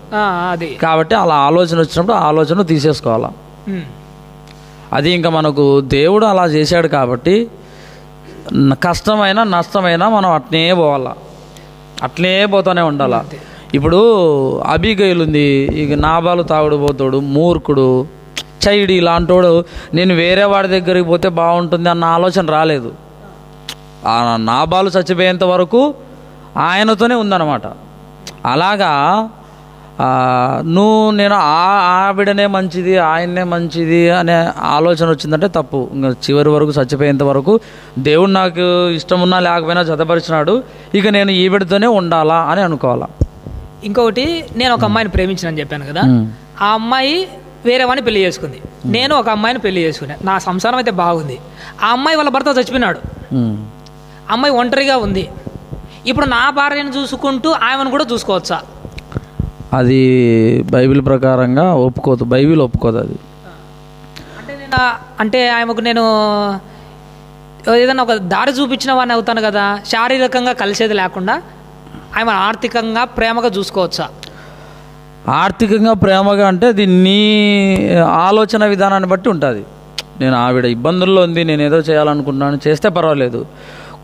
కాబట్టి అలా ఆలోచన వచ్చినప్పుడు ఆ ఆలోచన తీసేసుకోవాలా. అది ఇంకా మనకు దేవుడు అలా చేశాడు కాబట్టి కష్టమైనా నష్టమైనా మనం అట్నే పోవాలా, అట్లే పోతూనే ఉండాలా. ఇప్పుడు అబీగైల్ ఉంది, ఇక నాబాలు తాగుడు పోతాడు, మూర్ఖుడు, చైడి ఇలాంటోడు, నేను వేరే వాడి దగ్గరికి పోతే బాగుంటుంది అన్న ఆలోచన రాలేదు. ఆ నాబాలు చచ్చిపోయేంత వరకు ఆయనతోనే ఉందన్నమాట. అలాగా నేను ఆవిడనే మంచిది, ఆయన్నే మంచిది అనే ఆలోచన వచ్చిందంటే తప్పు. ఇంకా చివరి వరకు చచ్చిపోయేంత వరకు దేవుడు నాకు ఇష్టమున్నా లేకపోయినా జతపరిచినాడు, ఇక నేను ఈవిడతోనే ఉండాలా అని అనుకోవాలా. ఇంకొకటి, నేను ఒక అమ్మాయిని ప్రేమించినని చెప్పాను కదా, ఆ అమ్మాయి వేరే వాడిని పెళ్లి చేసుకుంది, నేను ఒక అమ్మాయిని పెళ్లి చేసుకున్నా. నా సంసారం అయితే బాగుంది. ఆ అమ్మాయి వాళ్ళ భర్త చచ్చిపోయినాడు, అమ్మాయి ఒంటరిగా ఉంది. ఇప్పుడు నా భార్యను చూసుకుంటూ ఆమెను కూడా చూసుకోవచ్చా? అది బైబిల్ ప్రకారంగా ఒప్పుకోదు, బైబిల్ ఒప్పుకోదు అది. అంటే ఆమెకు నేను ఏదైనా ఒక దారి చూపించిన వాడిని అవుతాను కదా, శారీరకంగా కలిసేది లేకుండా ఆమె ఆర్థికంగా ప్రేమగా చూసుకోవచ్చా? ఆర్థికంగా ప్రేమగా అంటే అది నీ ఆలోచన విధానాన్ని బట్టి ఉంటుంది. నేను ఆవిడ ఇబ్బందుల్లో ఉంది, నేను ఏదో చేయాలనుకుంటున్నాను, చేస్తే పర్వాలేదు.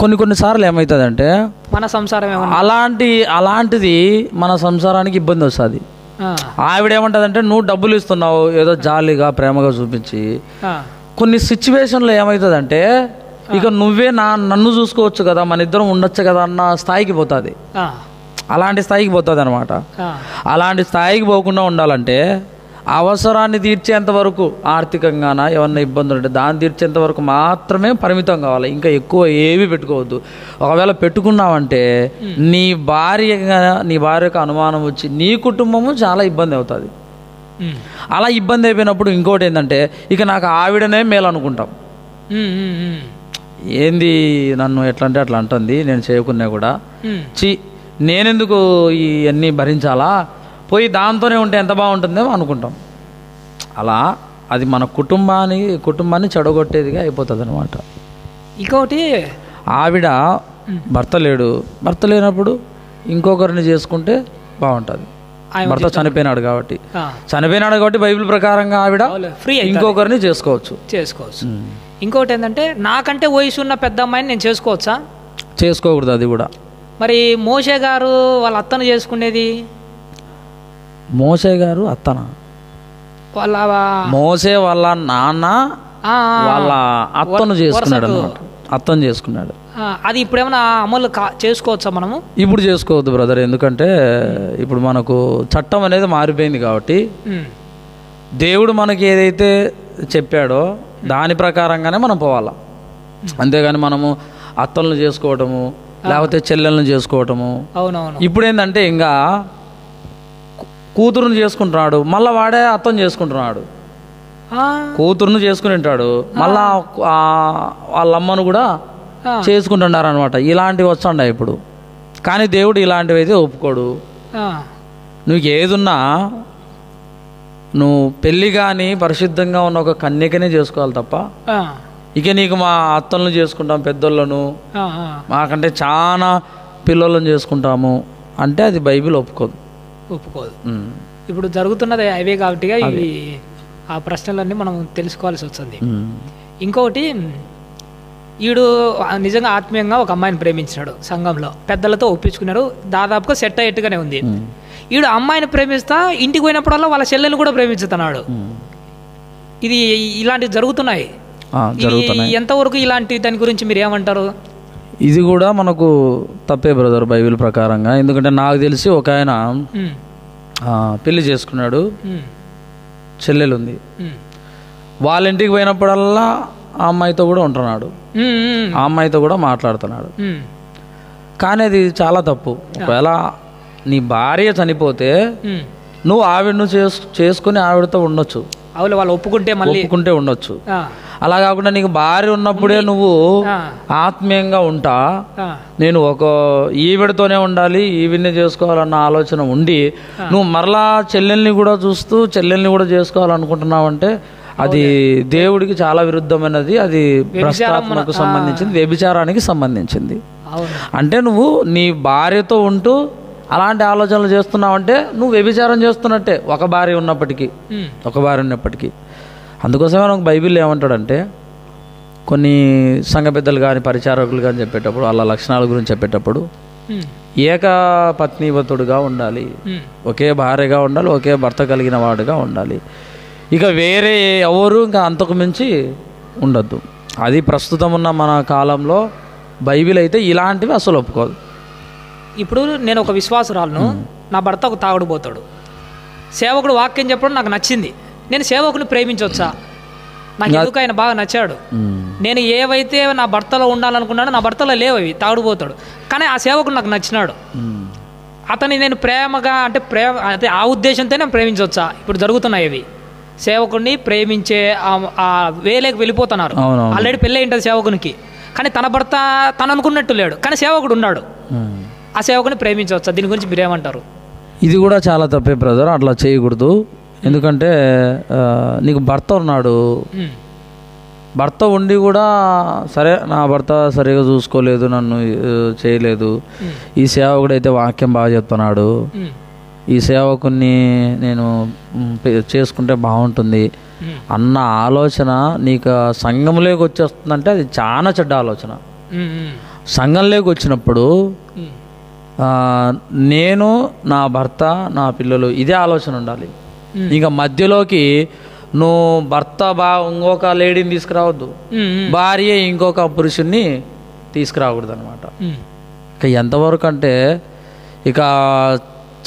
కొన్నిసార్లు ఏమవుతుందంటే మన సంసారం అలాంటిది మన సంసారానికి ఇబ్బంది వస్తుంది. ఆవిడ ఏమంటుందంటే నువ్వు డబ్బులు ఇస్తున్నావు ఏదో జాలీగా ప్రేమగా చూపించి, కొన్ని సిచ్యువేషన్లో ఏమవుతుందంటే ఇక నువ్వే నన్ను చూసుకోవచ్చు కదా, మన ఇద్దరం ఉండొచ్చు కదా అన్న స్థాయికి పోతుంది. అలాంటి స్థాయికి పోతుంది అనమాట. అలాంటి స్థాయికి పోకుండా ఉండాలంటే అవసరాన్ని తీర్చేంత వరకు, ఆర్థికంగానా ఏమన్నా ఇబ్బందులు ఉంటే దాన్ని తీర్చేంత వరకు మాత్రమే పరిమితం కావాలి. ఇంకా ఎక్కువ ఏవి పెట్టుకోవద్దు. ఒకవేళ పెట్టుకున్నావంటే నీ భార్యకు అనుమానం వచ్చి నీ కుటుంబము చాలా ఇబ్బంది అవుతుంది. అలా ఇబ్బంది అయిపోయినప్పుడు ఇంకోటి ఏంటంటే ఇక నాకు ఆవిడనే మేలు అనుకుంటాం. ఏంది నన్ను ఎట్లా అంటే అట్లా అంటుంది, నేను చేయకున్నా కూడా నేనెందుకు ఇవన్నీ భరించాలా, పోయి దాంతోనే ఉంటే ఎంత బాగుంటుందేమో అనుకుంటాం. అలా అది మన కుటుంబాన్ని చెడగొట్టేదిగా అయిపోతుంది అనమాట. ఇంకొకటి, ఆవిడ భర్త లేనప్పుడు ఇంకొకరిని చేసుకుంటే బాగుంటుంది. భర్త చనిపోయినాడు కాబట్టి బైబిల్ ప్రకారంగా ఆవిడ ఫ్రీ ఇంకొకరిని చేసుకోవచ్చు. ఇంకొకటి ఏంటంటే నాకంటే వయసు ఉన్న పెద్ద అమ్మాయిని నేను చేసుకోవచ్చా? చేసుకోకూడదు. అది కూడా మరి మోషే గారు వాళ్ళ అత్తను చేసుకునేది. మోషే గారు అత్తన మోసే వాళ్ళ నాన్న వాళ్ళ అత్తను చేసుకున్నాడు. అది ఇప్పుడు ఏమైనా అమలు చేసుకోవచ్చా మనము? ఇప్పుడు చేసుకోవద్దు బ్రదర్. ఎందుకంటే ఇప్పుడు మనకు చట్టం అనేది మారిపోయింది కాబట్టి దేవుడు మనకి ఏదైతే చెప్పాడో దాని ప్రకారంగానే మనం పోవాలా. అంతేగాని మనము అత్తలను చేసుకోవటము లేకపోతే చెల్లెలను చేసుకోవటము. ఇప్పుడు ఏంటంటే ఇంకా కూతురుని చేసుకుంటున్నాడు, మళ్ళీ వాడే అత్తను చేసుకుంటున్నాడు. కూతురును చేసుకుని ఉంటాడు, మళ్ళా వాళ్ళ అమ్మను కూడా చేసుకుంటున్నారు అనమాట. ఇలాంటివి వస్తుండే ఇప్పుడు. కానీ దేవుడు ఇలాంటివి అయితే ఒప్పుకోడు. నువ్వు ఏదున్నా నువ్వు పెళ్ళి కానీ పరిశుద్ధంగా ఉన్న ఒక కన్యకనే చేసుకోవాలి తప్ప ఇక నీకు మా అత్తలను చేసుకుంటాం, పెద్దోళ్ళను, మాకంటే చాలా పిల్లలను చేసుకుంటాము అంటే అది బైబిల్ ఒప్పుకోదు. ఇప్పుడు జరుగుతున్నది అవే కాబట్టి ఇవి ఆ ప్రశ్నలన్నీ మనం తెలుసుకోవాల్సి వస్తుంది. ఇంకొకటి, ఈడు నిజంగా ఆత్మీయంగా ఒక అమ్మాయిని ప్రేమించినాడు, సంఘంలో పెద్దలతో ఒప్పించుకున్నాడు, దాదాపుగా సెట్ అయ్యేట్టుగానే ఉంది. ఈడు అమ్మాయిని ప్రేమిస్తా ఇంటికి పోయినప్పుడల్లా వాళ్ళ చెల్లెని కూడా ప్రేమిస్తున్నాడు. ఇది ఇలాంటివి జరుగుతున్నాయి. ఎంతవరకు ఇలాంటి దాని గురించి మీరు ఏమంటారు? ఇది కూడా మనకు తప్పే బ్రదర్ బైబిల్ ప్రకారంగా. ఎందుకంటే నాకు తెలిసి ఒక ఆయన పెళ్లి చేసుకున్నాడు, చెల్లెలు ఉంది, వాళ్ళ ఇంటికి పోయినప్పుడల్లా ఆ అమ్మాయితో కూడా ఉంటున్నాడు, ఆ అమ్మాయితో కూడా మాట్లాడుతున్నాడు. కానీ అది చాలా తప్పు. ఒకవేళ నీ భార్య చనిపోతే నువ్వు ఆవిడను చేసుకుని ఆవిడతో ఉండొచ్చు, వాళ్ళు ఒప్పుకుంటే ఉండొచ్చు. అలా కాకుండా నీకు భార్య ఉన్నప్పుడే నువ్వు ఆత్మీయంగా ఉంటా, నేను ఒక ఈవిడతోనే ఉండాలి, ఈవిడ్నే చేసుకోవాలన్న ఆలోచన ఉండి నువ్వు మరలా చెల్లెల్ని కూడా చూస్తూ చెల్లెల్ని కూడా చేసుకోవాలనుకుంటున్నావంటే అది దేవుడికి చాలా విరుద్ధమైనది. అది భ్రష్టాత్మకు సంబంధించింది, వ్యభిచారానికి సంబంధించింది. అంటే నువ్వు నీ భార్యతో ఉంటూ అలాంటి ఆలోచనలు చేస్తున్నావంటే నువ్వు వ్యభిచారం చేస్తున్నట్టే, ఒక భార్య ఉన్నప్పటికీ. అందుకోసమే మనకు బైబిల్ ఏమంటాడంటే, కొన్ని సంఘ పెద్దలు కానీ పరిచారకులు కానీ చెప్పేటప్పుడు వాళ్ళ లక్షణాల గురించి చెప్పేటప్పుడు ఏక పత్నీవతుడుగా ఉండాలి, ఒకే భార్యగా ఉండాలి, ఒకే భర్త కలిగిన వాడుగా ఉండాలి. ఇక వేరే ఎవరు ఇంకా అంతకు మించి ఉండద్దు. అది ప్రస్తుతం ఉన్న మన కాలంలో బైబిల్ అయితే ఇలాంటివి అసలు ఒప్పుకోదు. ఇప్పుడు నేను ఒక విశ్వాసురాలను, నా భర్త ఒక తాగుడుపోతాడు, సేవకుడు వాక్యం చెప్పడం నాకు నచ్చింది, నేను సేవకుని ప్రేమించవచ్చా? నాకు ఎందుకు ఆయన బాగా నచ్చాడు, నేను ఏవైతే నా భర్తలో ఉండాలనుకున్నాడో నా భర్తలో లేవు, అవి తాగుడుపోతాడు, కానీ ఆ సేవకుడు నాకు నచ్చినాడు, అతని నేను ప్రేమగా అంటే ఆ ఉద్దేశంతో నేను ప్రేమించవచ్చా? ఇప్పుడు జరుగుతున్నాయి అవి. సేవకుడిని ప్రేమించే ఆ వేలేకి వెళ్ళిపోతున్నారు. ఆల్రెడీ పెళ్ళి ఉంటుంది సేవకునికి, కానీ తన భర్త తను అనుకున్నట్టు లేడు, కానీ సేవకుడు ఉన్నాడు, ఆ సేవకుని ప్రేమించవచ్చా? దీని గురించి మీరేమంటారు? ఇది కూడా చాలా తప్పే బ్రదర్, అట్లా చేయకూడదు. ఎందుకంటే నీకు భర్త ఉన్నాడు, భర్త ఉండి కూడా సరే నా భర్త సరిగా చూసుకోలేదు, నన్ను చేయలేదు, ఈ సేవకుడైతే వాక్యం బాగా చెప్తున్నాడు, ఈ సేవకుని నేను చేసుకుంటే బాగుంటుంది అన్న ఆలోచన నీకు సంఘంలోకి వచ్చేస్తుందంటే అది చాలా చెడ్డ ఆలోచన. సంఘంలోకి వచ్చినప్పుడు నేను, నా భర్త, నా పిల్లలు, ఇదే ఆలోచన ఉండాలి. ఇంకా మధ్యలోకి నువ్వు భర్త ఇంకొక లేడీని తీసుకురావద్దు, భార్య ఇంకొక పురుషుణ్ణి తీసుకురాకూడదు అనమాట. ఇక ఎంతవరకు అంటే ఇక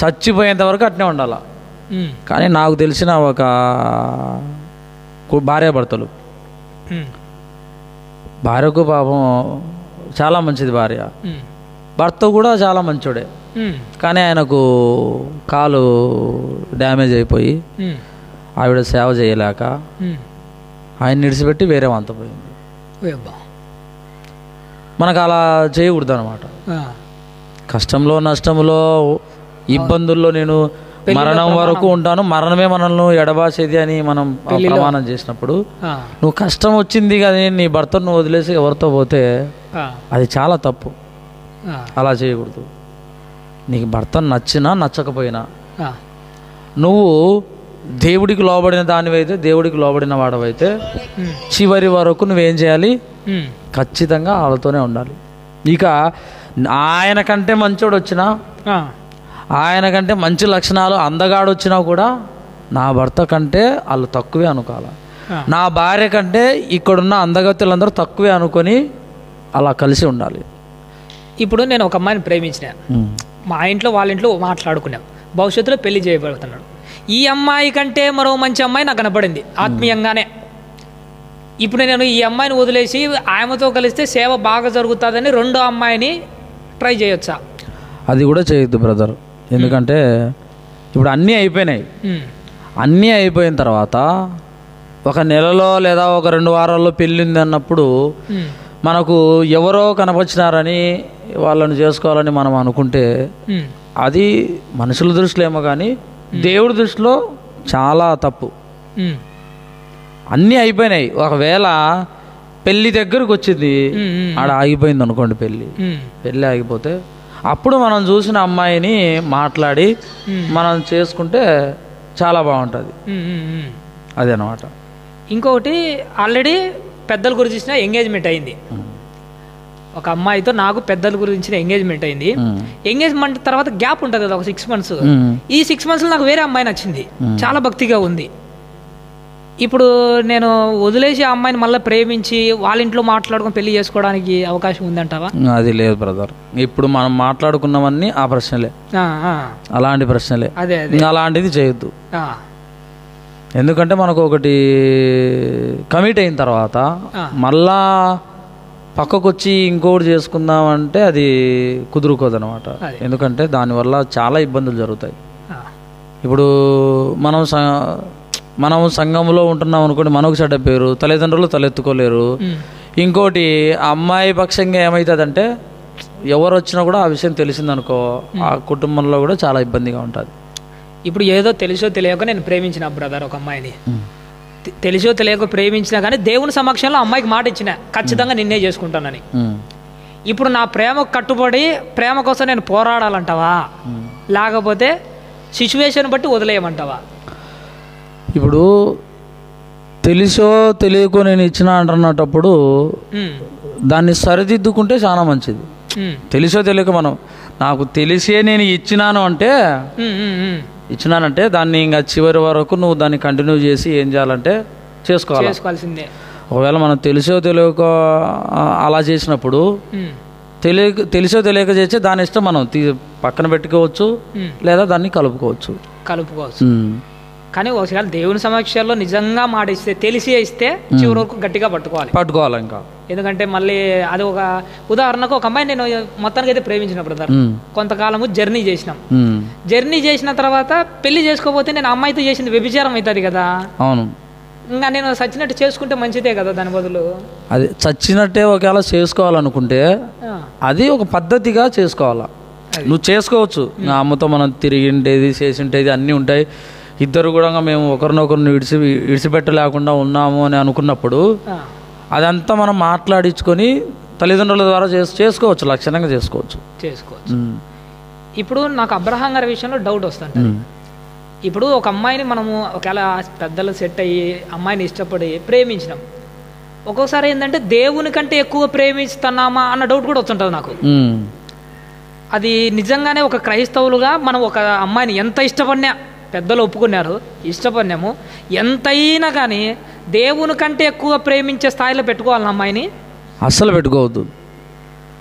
చచ్చిపోయేంత వరకు అట్నే ఉండాల. కానీ నాకు తెలిసిన ఒక భార్యాభర్తలు, భార్యకు పాపం చాలా మంచిది భార్య, భర్త కూడా చాలా మంచోడే, కానీ ఆయనకు కాలు డ్యామేజ్ అయిపోయి ఆవిడ సేవ చేయలేక ఆయన నిడిచిపెట్టి వేరే వంత పోయింది. మనకు అలా చేయకూడదు అనమాట. కష్టంలో నష్టంలో ఇబ్బందుల్లో నేను మరణం వరకు ఉంటాను, మరణమే మనల్ని ఎడబాసేది అని మనం ప్రమాణం చేసినప్పుడు నువ్వు కష్టం వచ్చింది కానీ నీ భర్తను నువ్వు వదిలేసి ఎవరితో పోతే అది చాలా తప్పు. అలా చేయకూడదు. నీకు భర్త నచ్చినా నచ్చకపోయినా నువ్వు దేవుడికి లోబడిన దానివైతే, దేవుడికి లోబడిన వాడవైతే చివరి వరకు నువ్వేం చేయాలి? ఖచ్చితంగా వాళ్ళతోనే ఉండాలి. ఇక ఆయన కంటే మంచోడు వచ్చినా, ఆయన కంటే మంచి లక్షణాలు అందగాడు వచ్చినా కూడా నా భర్త కంటే వాళ్ళు తక్కువే అనుకోవాలి, నా భార్య కంటే ఇక్కడున్న అందగతులందరూ తక్కువే అనుకొని అలా కలిసి ఉండాలి. ఇప్పుడు నేను ఒక అమ్మాయిని ప్రేమించిన, మా ఇంట్లో వాళ్ళ ఇంట్లో మాట్లాడుకున్నాం, భవిష్యత్తులో పెళ్లి చేయబడుతున్నాడు. ఈ అమ్మాయి కంటే మరో మంచి అమ్మాయి నాకు కనపడింది ఆత్మీయంగానే. ఇప్పుడు నేను ఈ అమ్మాయిని వదిలేసి ఆమెతో కలిస్తే సేవ బాగా జరుగుతుందని రెండో అమ్మాయిని ట్రై చేయొచ్చా? అది కూడా చేయొద్దు బ్రదర్. ఎందుకంటే ఇప్పుడు అన్నీ అయిపోయినాయి. అన్నీ అయిపోయిన తర్వాత ఒక నెలలో లేదా ఒక 2 వారాల్లో పెళ్ళింది అన్నప్పుడు మనకు ఎవరో కనపరిచినారని వాళ్ళని చేసుకోవాలని మనం అనుకుంటే అది మనుషుల దృష్టిలో ఏమో కానీ దేవుడి దృష్టిలో చాలా తప్పు. అన్నీ అయిపోయినాయి, ఒకవేళ పెళ్ళి దగ్గరకు వచ్చింది, ఆడ ఆగిపోయింది అనుకోండి, పెళ్ళి ఆగిపోతే అప్పుడు మనం చూసిన అమ్మాయిని మాట్లాడి మనం చేసుకుంటే చాలా బాగుంటుంది. అదనమాట. ఇంకొకటి, ఆల్రెడీ పెద్దల గురించి ఎంగేజ్మెంట్ అయింది, ఒక అమ్మాయితో నాకు పెద్దల గురించిన ఎంగేజ్మెంట్ అయింది. ఎంగేజ్మెంట్ తర్వాత గ్యాప్ ఉంటుంది కదా, ఒక 6 months. ఈ 6 months నాకు వేరే అమ్మాయి నచ్చింది, చాలా భక్తిగా ఉంది. ఇప్పుడు నేను వదిలేసి ఆ అమ్మాయిని మళ్ళీ ప్రేమించి వాళ్ళ ఇంట్లో మాట్లాడుకొని పెళ్లి చేసుకోవడానికి అవకాశం ఉందంటావా? అది లేదు బ్రదర్. ఇప్పుడు మనం మాట్లాడుకున్నవన్నీ ఆ ప్రశ్నలే, అలాంటి ప్రశ్నలే. అదే అలాంటిది చేయొద్దు. ఎందుకంటే మనకు ఒకటి కమిట్ అయిన తర్వాత మళ్ళా పక్కకు వచ్చి ఇంకోటి చేసుకుందామంటే అది కుదురుకోదనమాట. ఎందుకంటే దానివల్ల చాలా ఇబ్బందులు జరుగుతాయి. ఇప్పుడు మనం సంఘంలో ఉంటున్నాం అనుకోండి, మనకు చెడ్డ పేరు, తల్లిదండ్రులు తలెత్తుకోలేరు. ఇంకోటి అమ్మాయి పక్షంగా ఏమవుతుందంటే ఎవరు వచ్చినా కూడా ఆ విషయం తెలిసిందనుకో, ఆ కుటుంబంలో కూడా చాలా ఇబ్బందిగా ఉంటుంది. ఇప్పుడు ఏదో తెలుసో తెలియక నేను ప్రేమించిన బ్రదర్ ఒక అమ్మాయిని, తెలుసో తెలియక ప్రేమించినా కానీ దేవుని సమక్షంలో అమ్మాయికి మాట ఇచ్చిన ఖచ్చితంగా నిన్నే చేసుకుంటానని. ఇప్పుడు నా ప్రేమకు కట్టుబడి ప్రేమ కోసం నేను పోరాడాలంటావా, లేకపోతే సిచ్యువేషన్ బట్టి వదిలేయమంటావా? ఇప్పుడు తెలుసో తెలియకో నేను ఇచ్చిన అంటున్నప్పుడు దాన్ని సరిదిద్దుకుంటే చాలా మంచిది. తెలుసో తెలియక నాకు తెలిసే నేను ఇచ్చినానంటే దాన్ని ఇంకా చివరి వరకు నువ్వు దాన్ని కంటిన్యూ చేసి ఏం చేయాలంటే చేసుకోవాల్సిందే. ఒకవేళ మనం తెలుసో తెలియక అలా చేసినప్పుడు తెలుసో తెలియక చేస్తే దాని ఇష్టం మనం పక్కన పెట్టుకోవచ్చు, లేదా దాన్ని కలుపుకోవచ్చు. కానీ ఒకసారి దేవుని సమక్షంలో నిజంగా మాట ఇస్తే, తెలిసి ఇస్తే చివరి వరకు గట్టిగా పట్టుకోవాలి ఇంకా. ఎందుకంటే మళ్ళీ అది ఒక ఉదాహరణకు ఒక అమ్మాయి నేను మొత్తానికి అయితే ప్రేమించిన బ్రదర్, కొంతకాలము జర్నీ చేసిన తర్వాత పెళ్లి చేసుకోకపోతే నేను అమ్మాయితో చేసింది వ్యభిచారం అవుతుంది కదా. అవును, ఇంకా నేను చచ్చినట్టు చేసుకుంటే మంచిదే కదా. దాని బదులు అది చచ్చినట్టే ఒకవేళ చేసుకోవాలనుకుంటే అది ఒక పద్ధతిగా చేసుకోవాలా. నువ్వు చేసుకోవచ్చు, నా అమ్మతో మనం తిరిగిండేది చేసిండేది అన్నీ ఉంటాయి. ఇద్దరు కూడా మేము ఒకరినొకరిని విడిచిపెట్టలేకుండా ఉన్నాము అని అనుకున్నప్పుడు అదంతా మనం మాట్లాడించుకొని తల్లిదండ్రుల ద్వారా చేసుకోవచ్చు, లక్షణంగా చేసుకోవచ్చు. ఇప్పుడు నాకు అబ్రహాం గారి విషయంలో డౌట్ వస్తుంది. ఇప్పుడు ఒక అమ్మాయిని మనము ఒకవేళ పెద్దలు సెట్ అయ్యి అమ్మాయిని ఇష్టపడి ప్రేమించినాం, ఒక్కోసారి ఏంటంటే దేవుని కంటే ఎక్కువ ప్రేమిస్తున్నామా అన్న డౌట్ కూడా వస్తుంటుంది నాకు. అది నిజంగానే ఒక క్రైస్తవులుగా మనం ఒక అమ్మాయిని ఎంత ఇష్టపడినా, పెద్దలు ఒప్పుకున్నారు ఇష్టపడినాము, ఎంతైనా కానీ దేవుని కంటే ఎక్కువ ప్రేమించే స్థాయిలో పెట్టుకోవాలని అమ్మాయిని అస్సలు పెట్టుకోవద్దు.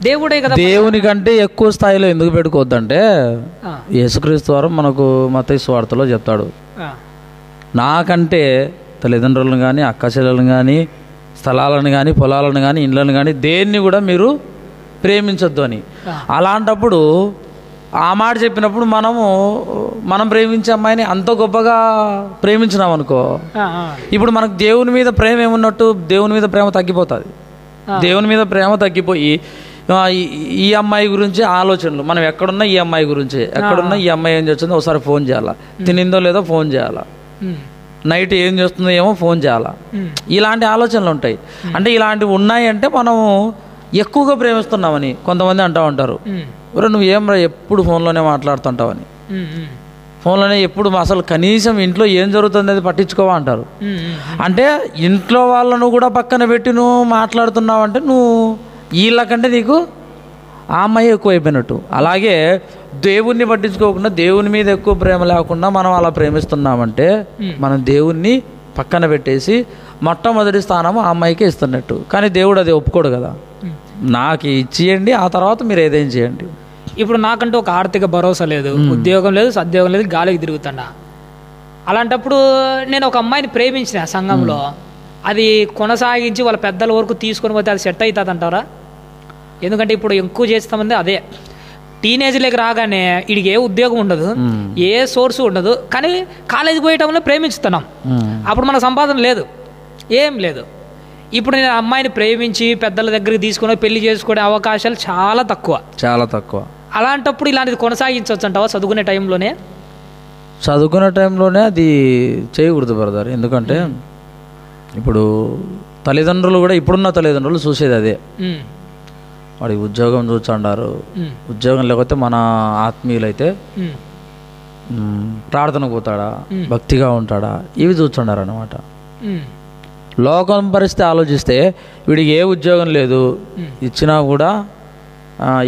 దేవుడే కదా. దేవుని కంటే ఎక్కువ స్థాయిలో ఎందుకు పెట్టుకోవద్దు అంటే యేసుక్రీస్తు వారు మనకు మత్తయి సువార్తలో చెప్తాడు, నాకంటే తల్లిదండ్రులను కానీ అక్క చెల్లెలను కానీ స్థలాలను కానీ పొలాలను కానీ ఇండ్లను కానీ దేన్ని కూడా మీరు ప్రేమించొద్దు అని. అలాంటప్పుడు ఆ మాట చెప్పినప్పుడు మనం ప్రేమించే అమ్మాయిని అంత గొప్పగా ప్రేమించినాం అనుకో, ఇప్పుడు మనకు దేవుని మీద ప్రేమ ఏమున్నట్టు, దేవుని మీద ప్రేమ తగ్గిపోతుంది. దేవుని మీద ప్రేమ తగ్గిపోయి ఈ అమ్మాయి గురించి ఆలోచనలు, మనం ఎక్కడున్నా ఈ అమ్మాయి గురించి, ఎక్కడున్నా ఈ అమ్మాయి ఏం చేస్తుందో ఒకసారి ఫోన్ చేయాలా, తినిందో లేదో ఫోన్ చేయాలా, నైట్ ఏం చేస్తుందో ఏమో ఫోన్ చేయాలా, ఇలాంటి ఆలోచనలు ఉంటాయి. అంటే ఇలాంటివి ఉన్నాయంటే మనం ఎక్కువగా ప్రేమిస్తున్నామని కొంతమంది అంటూ ఉంటారు. నువ్వు ఏం ఎప్పుడు ఫోన్లోనే మాట్లాడుతుంటావని, ఫోన్లోనే ఎప్పుడు అసలు కనీసం ఇంట్లో ఏం జరుగుతుంది అది పట్టించుకోవా అంటారు. అంటే ఇంట్లో వాళ్ళను కూడా పక్కన పెట్టి నువ్వు మాట్లాడుతున్నావు అంటే నువ్వు వీళ్ళకంటే నీకు ఆ అమ్మాయి ఎక్కువ అయిపోయినట్టు. అలాగే దేవుణ్ణి పట్టించుకోకుండా దేవుని మీద ఎక్కువ ప్రేమ లేకుండా మనం అలా ప్రేమిస్తున్నామంటే మనం దేవుణ్ణి పక్కన పెట్టేసి మొట్టమొదటి స్థానం ఆ అమ్మాయికే ఇస్తున్నట్టు. కానీ దేవుడు అది ఒప్పుకోడు కదా. నాకు ఇచ్చేయండి, ఆ తర్వాత మీరు ఏదైనా చేయండి. ఇప్పుడు నాకంటూ ఒక ఆర్థిక భరోసా లేదు, ఉద్యోగం లేదు, సద్యోగం లేదు, గాలికి తిరుగుతున్నా. అలాంటప్పుడు నేను ఒక అమ్మాయిని ప్రేమించిన సంఘంలో, అది కొనసాగించి వాళ్ళ పెద్దల వరకు తీసుకొని పోతే అది సెట్ అవుతుంది అంటారా? ఎందుకంటే ఇప్పుడు ఎక్కువ చేస్తామంది అదే, టీనేజ్లోకి రాగానే వీడికి ఏ ఉద్యోగం ఉండదు, ఏ సోర్సు ఉండదు, కానీ కాలేజీకి పోయేటంలో ప్రేమిస్తున్నాం. అప్పుడు మన సంపాదన లేదు, ఏం లేదు. ఇప్పుడు నేను అమ్మాయిని ప్రేమించి పెద్దల దగ్గరికి తీసుకుని పెళ్లి చేసుకునే అవకాశాలు చాలా తక్కువ. అలాంటప్పుడు ఇలాంటిది కొనసాగించవచ్చు అంటావా చదువుకునే టైంలోనే? చదువుకునే టైంలోనే అది చేయకూడదు బ్రదర్. ఎందుకంటే ఇప్పుడు తల్లిదండ్రులు కూడా, ఇప్పుడున్న తల్లిదండ్రులు చూసేది అదే, వాడికి ఉద్యోగం చూస్తుంటారు, ఉద్యోగం లేకపోతే మన ఆత్మీయులైతే ప్రార్థనకు పోతాడా, భక్తిగా ఉంటాడా, ఇవి చూస్తుంటారు అన్నమాట. లోకం పరిస్థితి ఆలోచిస్తే వీడికి ఏ ఉద్యోగం లేదు, ఇచ్చినా కూడా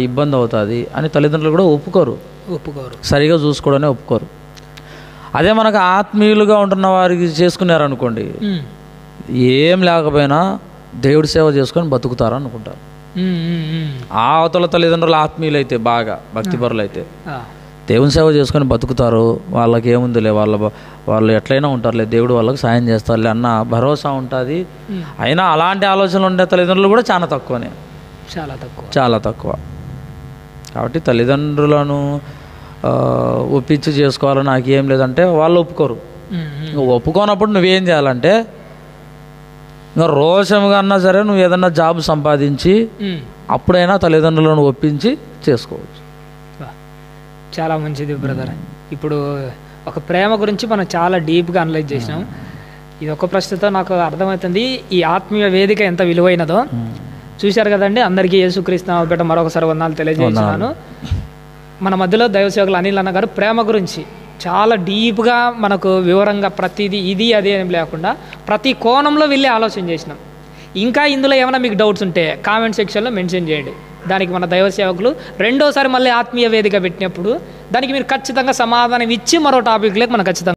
ఇబ్బంది అవుతుంది అని తల్లిదండ్రులు కూడా ఒప్పుకోరు, సరిగా చూసుకోవడమే ఒప్పుకోరు. అదే మనకు ఆత్మీయులుగా ఉంటున్న వారికి చేసుకున్నారనుకోండి, ఏం లేకపోయినా దేవుడి సేవ చేసుకొని బతుకుతారు అనుకుంటారు. ఆ అవతల తల్లిదండ్రులు ఆత్మీయులు అయితే, బాగా భక్తిపరులు అయితే దేవుని సేవ చేసుకొని బతుకుతారు. వాళ్ళకి ఏముందిలే, వాళ్ళు ఎట్లయినా ఉంటారులే, దేవుడు వాళ్ళకి సాయం చేస్తారులే అన్న భరోసా ఉంటుంది. అయినా అలాంటి ఆలోచనలు ఉండే తల్లిదండ్రులు కూడా చాలా తక్కువనే, చాలా తక్కువ. కాబట్టి తల్లిదండ్రులను ఒప్పించి చేసుకోవాలని నాకేం లేదంటే వాళ్ళు ఒప్పుకోరు. నువ్వు ఒప్పుకోనప్పుడు నువ్వేం చేయాలంటే, ఇంకా రోషంగా అన్నా సరే నువ్వు ఏదన్నా జాబ్ సంపాదించి అప్పుడైనా తల్లిదండ్రులను ఒప్పించి చేసుకోవచ్చు. చాలా మంచిది బ్రదర్. ఇప్పుడు ఒక ప్రేమ గురించి మనం చాలా డీప్గా అనలైజ్ చేసినాం. ఇది ఒక ప్రశ్నతో నాకు అర్థమవుతుంది ఈ ఆత్మీయ వేదిక ఎంత విలువైనదో. చూశారు కదండి. అందరికీ యేసుక్రీస్తు నామమున పేరిట మరొకసారి వందనాలు తెలియజేస్తున్నాను. మన మధ్యలో దైవ సేవకులు అనిల్ అన్న గారు ప్రేమ గురించి చాలా డీప్గా మనకు వివరంగా ప్రతిదీ ఇది అదే ఏం లేకుండా ప్రతి కోణంలో వెళ్ళి ఆలోచన చేసినాం. ఇంకా ఇందులో ఏమైనా మీకు డౌట్స్ ఉంటే కామెంట్ సెక్షన్లో మెన్షన్ చేయండి. దానికి మన దైవ సేవకులు రెండోసారి మళ్ళీ ఆత్మీయ వేదిక పెట్టినప్పుడు దానికి మీరు ఖచ్చితంగా సమాధానం ఇచ్చి మరో టాపిక్లోకి మనం ఖచ్చితంగా